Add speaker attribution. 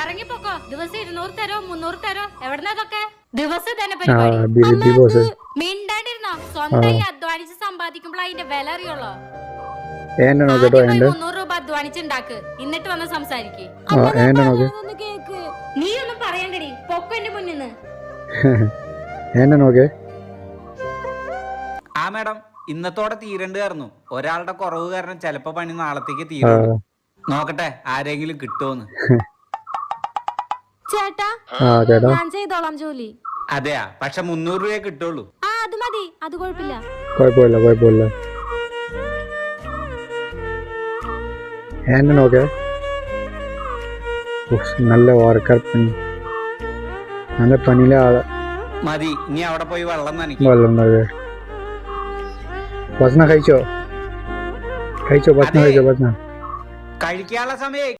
Speaker 1: ഇറങ്ങിപ്പോക്കോ. ദിവസം 200 തരോ 300 തരോ എവിടുന്നതൊക്കെ ദിവസം തന്നെ പരിപാടി. മിണ്ടാണ്ടിരുന്നോ? സ്വന്തമായി അധ്വാനിച്ച് സമ്പാദിക്കുമ്പോൾ അതിന്റെ വില അറിയുള്ളോ? 300 രൂപ അധ്വാനിച്ചുണ്ടാക്ക്, എന്നിട്ട് വന്ന് സംസാരിക്ക്. നീ ഒന്നും പറയണ്ടടി, പൊക്കോ എന്റെ മുന്നിന്ന്.
Speaker 2: ആ മാഡം, ഇന്നത്തോടെ തീരണ്ടായിരുന്നു. ഒരാളുടെ കുറവ് കാരണം ചിലപ്പോ പണി നാളത്തേക്ക് തീരും. നോക്കട്ടെ ആരെങ്കിലും കിട്ടുമോന്ന്.
Speaker 1: ചേട്ടാ ഞാൻ ചെയ്തോളാം ജോലി.
Speaker 2: അതെയാ, പക്ഷെ 300 രൂപയെ കിട്ടുള്ളൂ.
Speaker 1: അത് മതി, അത് കുഴപ്പമില്ല.
Speaker 3: നല്ല വർക്കർ പണി, നല്ല പണിയിലെ ആള്.
Speaker 2: മതി, ഇനി അവിടെ പോയി വെള്ളം നനയ്ക്കും.
Speaker 3: വെള്ളം ഭക്ഷണം കഴിച്ചോ? ഭക്ഷണം
Speaker 2: കഴിക്കാനുള്ള സമയം